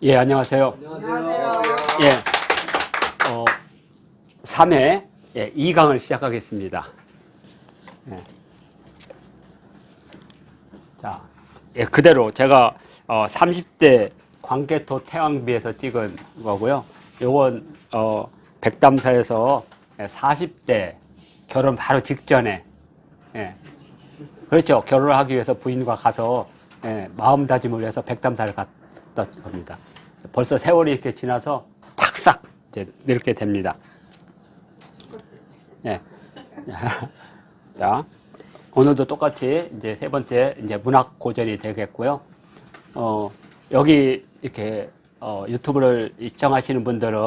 예, 안녕하세요. 안녕하세요. 예, 3회 2강을 시작하겠습니다. 예. 자, 그대로 제가 30대 광개토 태왕비에서 찍은 거고요. 요건 백담사에서 40대 결혼 바로 직전에, 그렇죠. 결혼을 하기 위해서 부인과 가서 마음다짐을 위해서 백담사를 갔던 겁니다. 벌써 세월이 이렇게 지나서 팍싹 이제 늙게 됩니다. 예. 자, 오늘도 똑같이 이제 세 번째 이제 문학 고전이 되겠고요. 여기 이렇게 유튜브를 시청하시는 분들은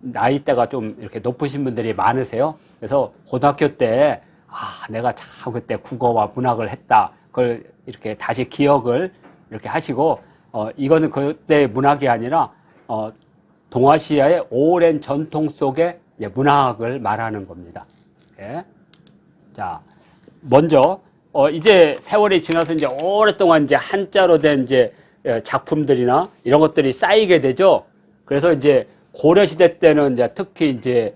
나이대가 좀 이렇게 높으신 분들이 많으세요. 그래서 고등학교 때 내가 참 그때 국어와 문학을 했다. 그걸 이렇게 다시 기억을 이렇게 하시고 이거는 그때 문학이 아니라 동아시아의 오랜 전통 속의 문학을 말하는 겁니다. 예. 자, 먼저 이제 세월이 지나서 이제 오랫동안 이제 한자로 된 이제 작품들이나 이런 것들이 쌓이게 되죠. 그래서 이제 고려 시대 때는 이제 특히 이제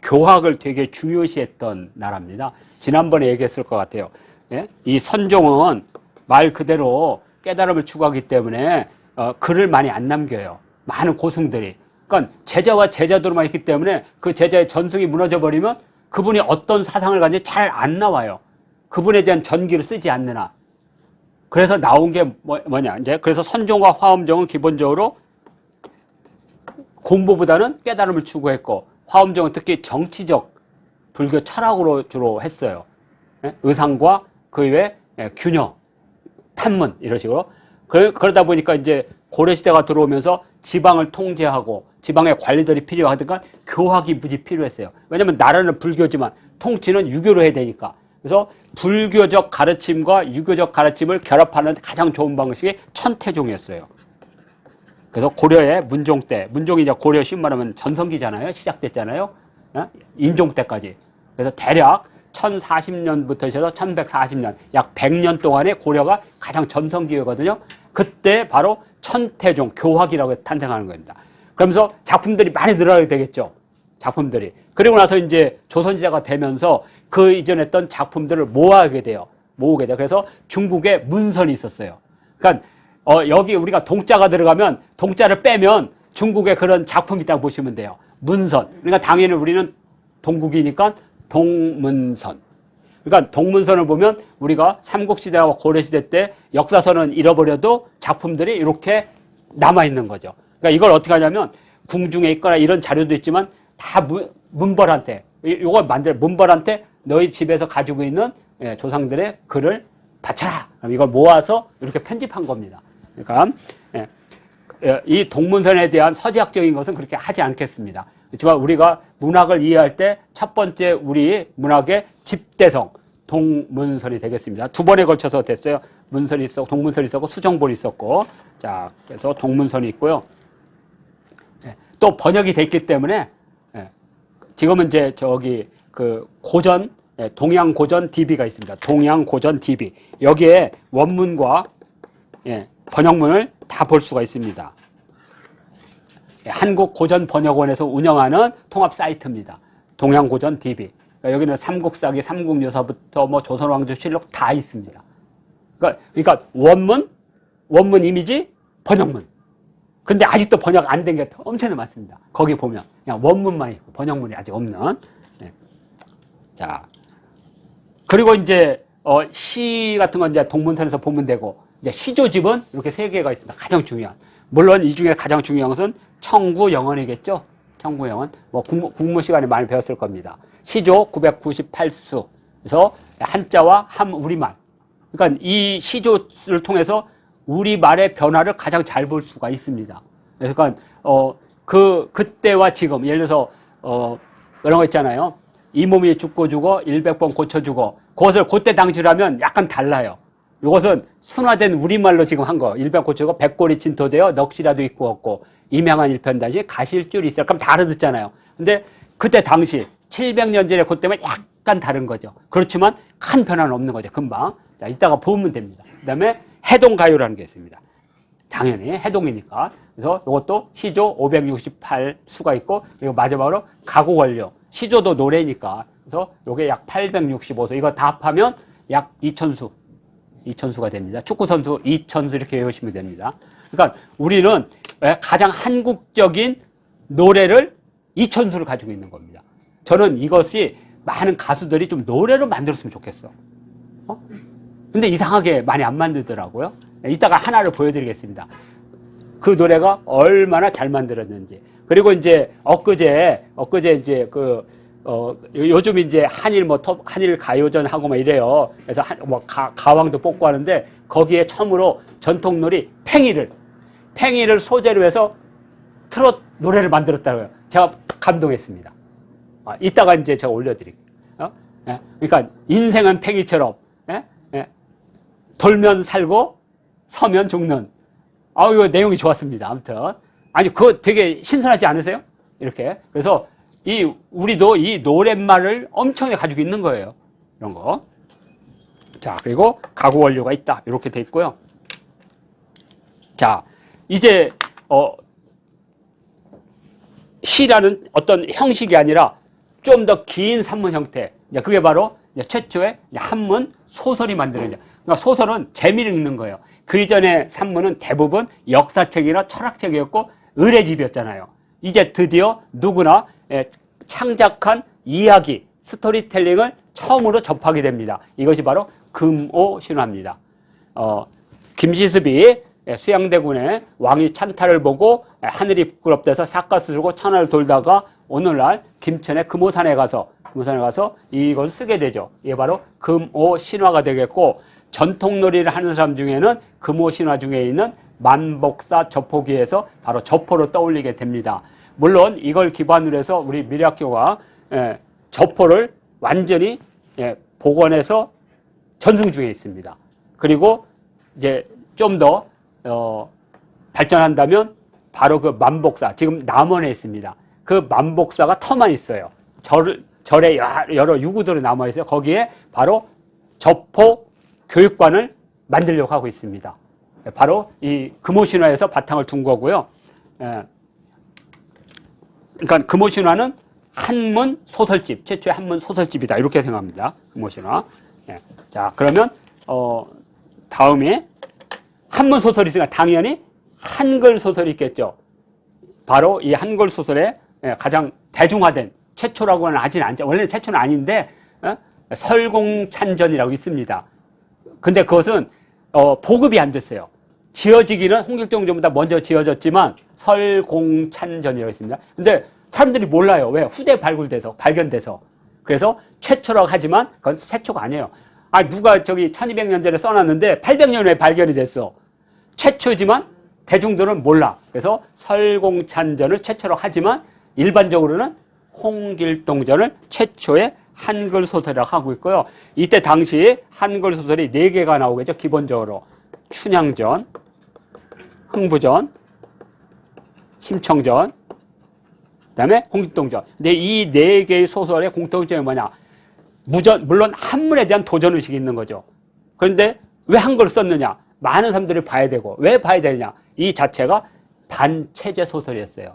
교학을 되게 중요시했던 나라입니다. 지난번에 얘기했을 것 같아요. 예? 이 선종은 말 그대로 깨달음을 추구하기 때문에 글을 많이 안 남겨요. 많은 고승들이. 그러니까 제자와 제자들만 있기 때문에 그 제자의 전승이 무너져 버리면 그분이 어떤 사상을 가진지 잘 안 나와요. 그분에 대한 전기를 쓰지 않는 한. 그래서 나온 게 뭐냐. 이제 그래서 선종과 화엄종은 기본적으로 공부보다는 깨달음을 추구했고, 화엄종은 특히 정치적 불교 철학으로 주로 했어요. 의상과 그 이외에 균형, 탐문 이런 식으로. 그러다 보니까 이제 고려시대가 들어오면서 지방을 통제하고 지방의 관리들이 필요하니까 교학이 무지 필요했어요. 왜냐하면 나라는 불교지만 통치는 유교로 해야 되니까. 그래서 불교적 가르침과 유교적 가르침을 결합하는 가장 좋은 방식이 천태종이었어요. 그래서 고려의 문종 때, 문종이 이제 고려 신말하면 전성기잖아요. 시작됐잖아요. 인종 때까지. 그래서 대략 1040년부터 해서 1140년, 약 100년 동안의 고려가 가장 전성기거든요. 그때 바로 천태종, 교학이라고 탄생하는 겁니다. 그러면서 작품들이 많이 늘어나게 되겠죠. 작품들이. 그리고 나서 이제 조선시대가 되면서 그 이전에 했던 작품들을 모으게 돼요. 그래서 중국에 문선이 있었어요. 그러니까 여기 우리가 동자가 들어가면 동자를 빼면 중국에 그런 작품이 있다고 보시면 돼요. 문선. 그러니까 당연히 우리는 동국이니까 동문선. 그러니까 동문선을 보면 우리가 삼국시대와 고려시대 때 역사서는 잃어버려도 작품들이 이렇게 남아있는 거죠. 그러니까 이걸 어떻게 하냐면 궁중에 있거나 이런 자료도 있지만 다 문벌한테, 이걸 문벌한테 너희 집에서 가지고 있는 조상들의 글을 바쳐라. 그럼 이걸 모아서 이렇게 편집한 겁니다. 그러니까 이 동문선에 대한 서지학적인 것은 그렇게 하지 않겠습니다. 그렇지만 우리가 문학을 이해할 때 첫 번째 우리 문학의 집대성 동문선이 되겠습니다. 두 번에 걸쳐서 됐어요. 문선이 있었고 동문선이 있었고 수정본이 있었고, 자 그래서 동문선이 있고요. 또 번역이 됐기 때문에 지금은 이제 저기 그 고전 동양 고전 DB가 있습니다. 동양 고전 DB 여기에 원문과 번역문을 다 볼 수가 있습니다. 한국고전번역원에서 운영하는 통합 사이트입니다. 동양고전 DB. 그러니까 여기는 삼국사기, 삼국유사부터 뭐 조선왕조실록 다 있습니다. 그러니까 원문 이미지, 번역문. 근데 아직도 번역 안 된 게 엄청나게 많습니다. 거기 보면 그냥 원문만 있고 번역문이 아직 없는. 자, 그리고 이제 시 같은 건 이제 동문선에서 보면 되고, 이제 시조집은 이렇게 세 개가 있습니다. 가장 중요한. 물론 이 중에 가장 중요한 것은 청구영언이겠죠. 청구영언. 뭐 국문 시간에 많이 배웠을 겁니다. 시조 998수. 그래서 한자와 우리말. 그러니까 이 시조를 통해서 우리말의 변화를 가장 잘 볼 수가 있습니다. 그러니까 그때와 지금 예를 들어서 그런 거 있잖아요. 이 몸이 죽고 죽어 100번 고쳐주고, 그것을 그때 당시로 하면 약간 달라요. 이것은 순화된 우리말로 지금 한 거. 100 고쳐주고 백골이 진토되어 넋이라도 있고 없고 이명한 일편단시 가실줄이 있어. 그럼 다 알아듣잖아요. 근데 그때 당시 700년 전에 그때면 약간 다른 거죠. 그렇지만 큰 변화는 없는 거죠. 금방. 자, 이따가 보면 됩니다. 그 다음에 해동가요라는 게 있습니다. 당연히 해동이니까. 그래서 이것도 시조 568수가 있고, 그리고 마지막으로 가구원료. 시조도 노래니까. 그래서 이게 약 865수. 이거 다 합하면 약 2000수. 2000수가 됩니다. 축구선수 2000수 이렇게 외우시면 됩니다. 그러니까 우리는 가장 한국적인 노래를 2000수를 가지고 있는 겁니다. 저는 이것이 많은 가수들이 좀 노래로 만들었으면 좋겠어. 근데 이상하게 많이 안 만들더라고요. 이따가 하나를 보여드리겠습니다. 그 노래가 얼마나 잘 만들었는지. 그리고 이제 엊그제 이제 요즘 이제 한일 가요전 하고 막 이래요. 그래서 가왕도 뽑고 하는데 거기에 처음으로 전통놀이 팽이를 소재로 해서 트롯 노래를 만들었다고요. 제가 감동했습니다. 이따가 이제 제가 올려드릴게요. 그러니까 인생은 팽이처럼 돌면 살고 서면 죽는. 이거 내용이 좋았습니다. 아무튼 그거 되게 신선하지 않으세요? 이렇게. 그래서 우리도 이 노랫말을 엄청나게 가지고 있는 거예요. 이런 거. 자, 그리고 가구 원료가 있다. 이렇게 돼 있고요. 자, 이제 시라는 어떤 형식이 아니라 좀 더 긴 산문 형태. 그게 바로 최초의 한문 소설이 만드는. 그러니까 소설은 재미를 읽는 거예요. 그 이전의 산문은 대부분 역사책이나 철학책이었고 의례집이었잖아요. 이제 드디어 누구나 창작한 이야기, 스토리텔링을 처음으로 접하게 됩니다. 이것이 바로 금오신화입니다. 김시습이 수양대군의 왕이 찬탈을 보고 하늘이 부끄럽대서 삿갓을 들고 천하를 돌다가 오늘날 김천의 금오산에 가서 이것을 쓰게 되죠. 이게 바로 금오신화가 되겠고, 전통놀이를 하는 사람 중에는 금오신화 중에 있는 만복사 저포기에서 바로 저포로 떠올리게 됩니다. 물론 이걸 기반으로 해서 우리 미래학교가 저포를 완전히 복원해서 전승 중에 있습니다. 그리고 이제 좀 더 발전한다면 바로 그 만복사, 지금 남원에 있습니다. 그 만복사가 터만 있어요. 절에 여러 유구들이 남아 있어요. 거기에 바로 저포 교육관을 만들려고 하고 있습니다. 바로 이 금오신화에서 바탕을 둔 거고요. 그러니까 금오신화는 한문 소설집, 최초의 한문 소설집이다. 이렇게 생각합니다. 금오신화. 자, 그러면 다음에 한문 소설이 있으니까 당연히 한글 소설이 있겠죠. 바로 이 한글 소설의 가장 대중화된 최초라고는 아직 안, 원래는 최초는 아닌데 설공찬전이라고 있습니다. 근데 그것은 보급이 안 됐어요. 지어지기는 홍길동전보다 먼저 지어졌지만 설공찬전이라고 있습니다. 근데 사람들이 몰라요. 왜? 후대에 발견돼서. 그래서 최초라고 하지만 그건 최초가 아니에요. 누가 저기 1200년 전에 써놨는데 800년에 발견이 됐어. 최초지만 대중들은 몰라. 그래서 설공찬전을 최초로 하지만 일반적으로는 홍길동전을 최초의 한글 소설이라고 하고 있고요. 이때 당시 한글 소설이 4개가 나오겠죠. 기본적으로 춘향전, 흥부전, 심청전, 그 다음에 홍길동전. 근데 이 4개의 소설의 공통점이 뭐냐? 물론 한문에 대한 도전의식이 있는 거죠. 그런데 왜 한글을 썼느냐? 많은 사람들이 봐야 되고, 왜 봐야 되느냐? 이 자체가 반체제 소설이었어요.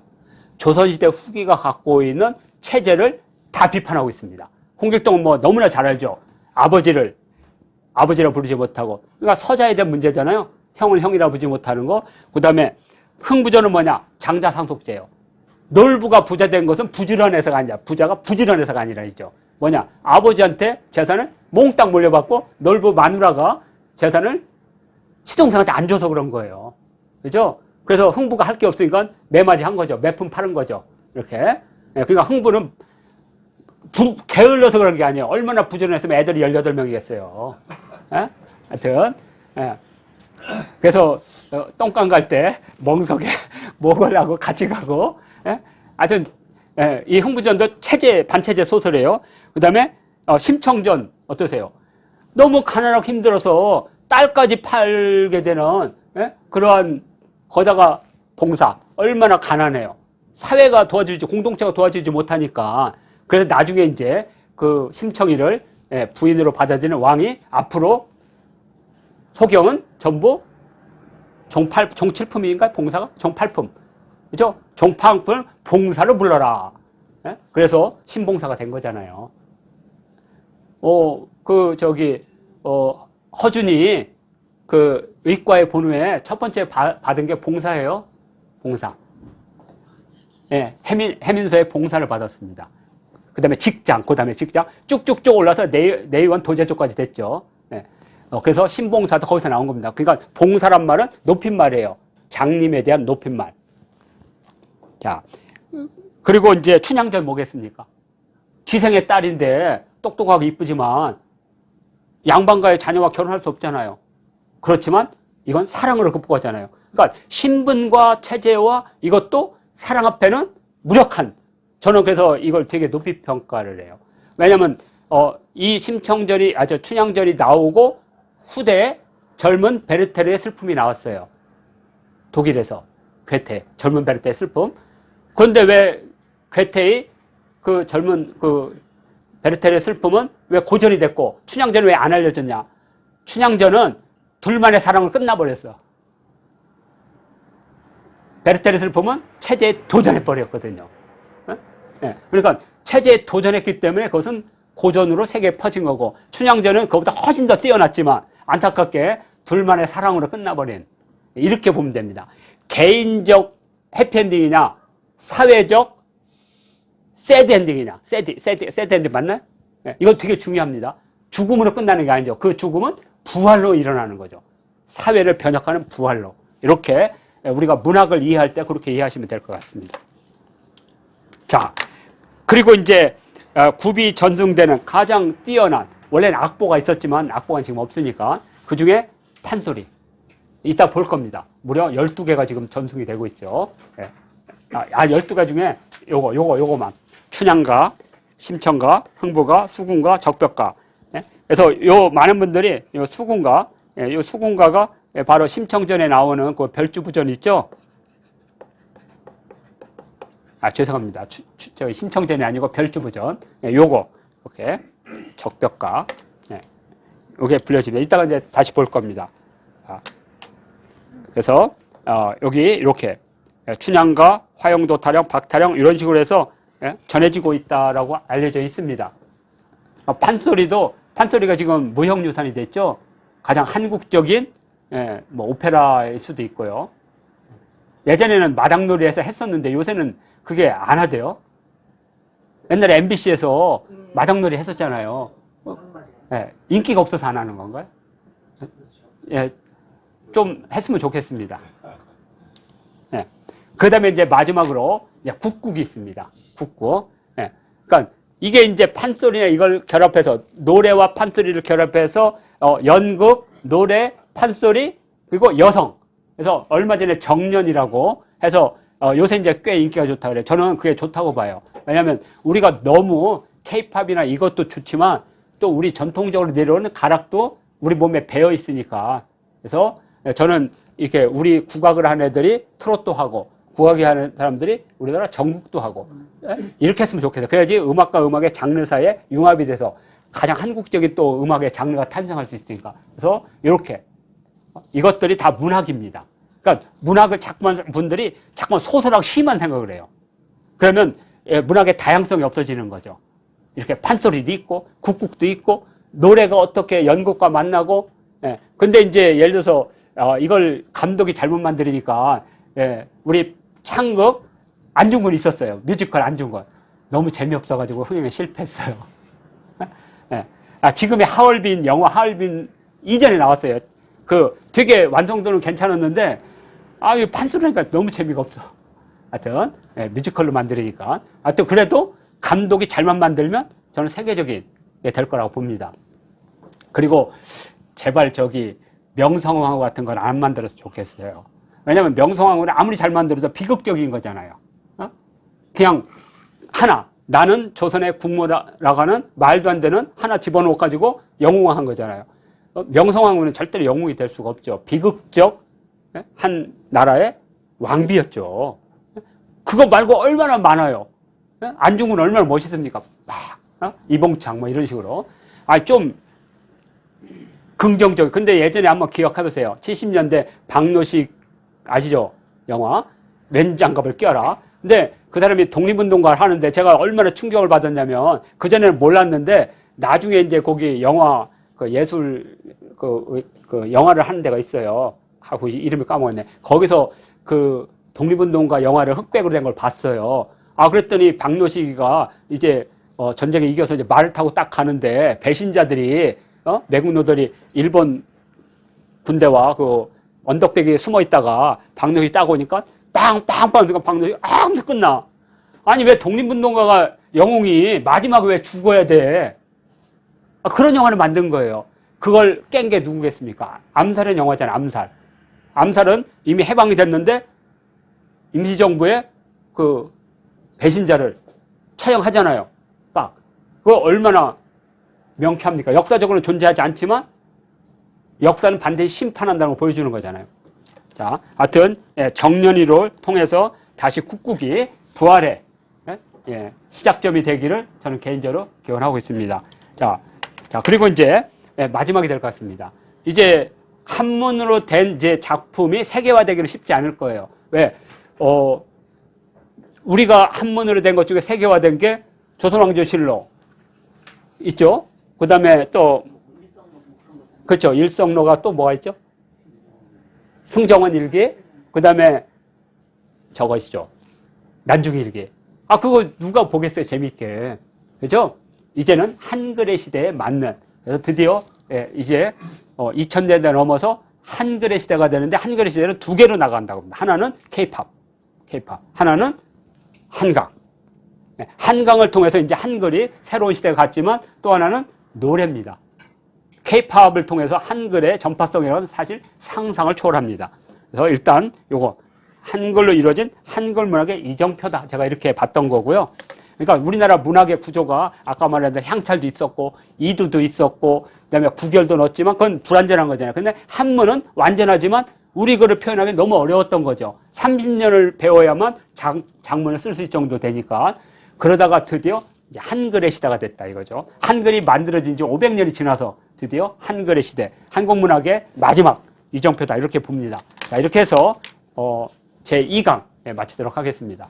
조선시대 후기가 갖고 있는 체제를 다 비판하고 있습니다. 홍길동은 뭐 너무나 잘 알죠. 아버지라 부르지 못하고. 그러니까 서자에 대한 문제잖아요. 형을 형이라 부르지 못하는 거. 그 다음에 흥부전은 뭐냐? 장자상속제예요. 놀부가 부자 된 것은 부지런해서가 아니라, 부자가 부지런해서가 아니라이죠. 뭐냐? 아버지한테 재산을 몽땅 물려받고 놀부 마누라가 재산을 시동생한테 안 줘서 그런 거예요. 그죠? 그래서 흥부가 할 게 없으니까 매맞이 한 거죠. 매품 파는 거죠. 이렇게. 그러니까 흥부는 게을러서 그런 게 아니에요. 얼마나 부지런했으면 애들이 18명이겠어요. 하여튼. 그래서 똥강 갈 때 멍석에 목을 하고 같이 가고. 하여튼 이 흥부전도 반체제 소설이에요. 그 다음에 심청전 어떠세요? 너무 가난하고 힘들어서 딸까지 팔게 되는 그러한 거다가 봉사 얼마나 가난해요. 사회가 도와주지, 공동체가 도와주지 못하니까. 그래서 나중에 이제 그 심청이를 부인으로 받아들이는 왕이 앞으로 소경은 전부 종칠품인가? 봉사가? 종팔품. 그죠? 종팔품을 봉사로 불러라. 예? 그래서 신봉사가 된 거잖아요. 허준이 그 의과에 본 후에 첫 번째 받은 게 봉사예요. 봉사. 예, 해민서에 봉사를 받았습니다. 그 다음에 직장, 쭉쭉쭉 올라서 내의원 도제조까지 됐죠. 예. 그래서 신봉사도 거기서 나온 겁니다. 그러니까 봉사란 말은 높임말이에요. 장님에 대한 높임말. 자, 그리고 이제 춘향전 뭐겠습니까? 기생의 딸인데 똑똑하고 이쁘지만 양반가의 자녀와 결혼할 수 없잖아요. 그렇지만 이건 사랑으로 극복하잖아요. 그러니까 신분과 체제와 이것도 사랑 앞에는 무력한, 저는 그래서 이걸 되게 높이 평가를 해요. 왜냐면 이 춘향전이 나오고 후대에 젊은 베르테르의 슬픔이 나왔어요. 독일에서 괴테, 젊은 베르테르의 슬픔. 그런데 왜 괴테의 그 젊은 그 베르테르의 슬픔은 왜 고전이 됐고 춘향전은 왜 안 알려졌냐? 춘향전은 둘만의 사랑으로 끝나버렸어. 베르테르의 슬픔은 체제에 도전해버렸거든요. 그러니까 체제에 도전했기 때문에 그것은 고전으로 세계에 퍼진 거고, 춘향전은 그것보다 훨씬 더 뛰어났지만 안타깝게 둘만의 사랑으로 끝나버린, 이렇게 보면 됩니다. 개인적 해피엔딩이냐 사회적 새드 엔딩이냐. 새드 엔딩 맞나요? 이거 되게 중요합니다. 죽음으로 끝나는 게 아니죠. 그 죽음은 부활로 일어나는 거죠. 사회를 변혁하는 부활로. 이렇게 우리가 문학을 이해할 때 그렇게 이해하시면 될 것 같습니다. 자, 그리고 이제 굽이 전승되는 가장 뛰어난, 원래는 악보가 있었지만 악보가 지금 없으니까 그 중에 판소리. 이따 볼 겁니다. 무려 12개가 지금 전승이 되고 있죠. 12개 중에 요거만. 춘향가, 심청가, 흥부가, 수군가, 적벽가. 그래서 요 많은 분들이 요 수군가, 요 수군가가 바로 심청전에 나오는 그 별주부전 있죠? 죄송합니다. 저기 심청전이 아니고 별주부전. 요거, 이렇게. 적벽가. 요게 불려집니다. 이따가 이제 다시 볼 겁니다. 그래서, 여기 이렇게. 춘향가, 화영도 타령, 박타령, 이런 식으로 해서 전해지고 있다라고 알려져 있습니다. 판소리가 지금 무형유산이 됐죠? 가장 한국적인, 뭐, 오페라일 수도 있고요. 예전에는 마당놀이에서 했었는데 요새는 그게 안 하대요. 옛날에 MBC에서 마당놀이 했었잖아요. 인기가 없어서 안 하는 건가요? 좀 했으면 좋겠습니다. 그 다음에 이제 마지막으로 국국이 있습니다. 국국. 그러니까 이게 이제 판소리나 이걸 결합해서 노래와 판소리를 결합해서 연극, 노래, 판소리, 그리고 여성. 그래서 얼마 전에 정년이라고 해서 요새 이제 꽤 인기가 좋다고 그래요. 저는 그게 좋다고 봐요. 왜냐하면 우리가 너무 케이팝이나 이것도 좋지만 또 우리 전통적으로 내려오는 가락도 우리 몸에 배어 있으니까. 그래서 저는 이렇게 우리 국악을 하는 애들이 트로트도 하고 국악이 하는 사람들이 우리나라 전국도 하고 이렇게 했으면 좋겠어요. 그래야지 음악과 음악의 장르 사이에 융합이 돼서 가장 한국적인 또 음악의 장르가 탄생할 수 있으니까. 그래서 이렇게 이것들이 다 문학입니다. 그러니까 문학을 분들이 자꾸만 소설하고 시만 생각을 해요. 그러면 문학의 다양성이 없어지는 거죠. 이렇게 판소리도 있고 국국도 있고 노래가 어떻게 연극과 만나고. 근데 이제 예를 들어서 이걸 감독이 잘못 만들으니까 우리 창극 안중근 있었어요. 뮤지컬 안중근. 너무 재미없어가지고 흥행에 실패했어요. 지금의 하얼빈, 영화 하얼빈 이전에 나왔어요. 그 되게 완성도는 괜찮았는데 이 판소리니까 너무 재미가 없어. 하여튼 뮤지컬로 만들으니까. 하여튼 그래도 감독이 잘만 만들면 저는 세계적인 게 될 거라고 봅니다. 그리고 제발 명성황후 같은 건 안 만들어서 좋겠어요. 왜냐면 명성황후는 아무리 잘 만들어도 비극적인 거잖아요. 그냥 하나, 나는 조선의 국모라고 하는 말도 안 되는 하나 집어넣어가지고 영웅화한 거잖아요. 명성황후는 절대로 영웅이 될 수가 없죠. 비극적 한 나라의 왕비였죠. 그거 말고 얼마나 많아요. 안중근 얼마나 멋있습니까? 이봉창 뭐 이런 식으로. 좀 긍정적. 근데 예전에 한번 기억해보세요. 70년대 박노식 아시죠? 영화 면 장갑을 껴라. 근데 그 사람이 독립운동가를 하는데 제가 얼마나 충격을 받았냐면 그전에는 몰랐는데 나중에 이제 거기 영화 그 예술 그 영화를 하는 데가 있어요. 하고 이름을 까먹었네. 거기서 그 독립운동가 영화를 흑백으로 된 걸 봤어요. 아, 그랬더니 박노식이가 이제 전쟁에 이겨서 이제 말을 타고 딱 가는데 배신자들이 매국노들이 일본 군대와 그 언덕배기에 숨어 있다가 박노식이 딱 오니까 빵빵빵 그러니까 박노식이 하면서 끝나. 아니 왜 독립운동가가 영웅이 마지막에 왜 죽어야 돼? 아, 그런 영화를 만든 거예요. 그걸 깬 게 누구겠습니까? 암살은 영화잖아요. 암살. 암살은 이미 해방이 됐는데 임시정부의 그 배신자를 처형하잖아요. 딱. 그거 얼마나 명쾌합니까? 역사적으로 존재하지 않지만 역사는 반드시 심판한다는 걸 보여주는 거잖아요. 자, 하여튼 정년이를 통해서 다시 국국이 부활의 시작점이 되기를 저는 개인적으로 기원하고 있습니다. 자, 그리고 이제 마지막이 될 것 같습니다. 이제 한문으로 된 이제 작품이 세계화되기는 쉽지 않을 거예요. 왜? 우리가 한문으로 된 것 중에 세계화된 게 조선왕조실록 있죠? 그 다음에 또, 그렇죠. 일성로가 또 뭐가 있죠? 승정원 일기, 그 다음에 저것이죠. 난중일 일기. 아, 그거 누가 보겠어요, 재밌게. 그죠? 이제는 한글의 시대에 맞는. 그래서 드디어, 이제, 2000년대 넘어서 한글의 시대가 되는데, 한글의 시대는 두 개로 나간다고 합니다. 하나는 K-팝. 하나는 한강. 한강을 통해서 이제 한글이 새로운 시대가 갔지만, 또 하나는 노래입니다. K-팝을 통해서 한글의 전파성이라는 사실 상상을 초월합니다. 그래서 일단 요거 한글로 이루어진 한글 문학의 이정표다. 제가 이렇게 봤던 거고요. 그러니까 우리나라 문학의 구조가 아까 말했던 향찰도 있었고 이두도 있었고 그다음에 구결도 넣었지만 그건 불완전한 거잖아요. 근데 한문은 완전하지만 우리 글을 표현하기 너무 어려웠던 거죠. 30년을 배워야만 장문을 쓸 수 있을 정도 되니까 그러다가 드디어 이제 한글의 시대가 됐다 이거죠. 한글이 만들어진 지 500년이 지나서 드디어 한글의 시대, 한국문학의 마지막 이정표다 이렇게 봅니다. 자, 이렇게 해서 제 2강 마치도록 하겠습니다.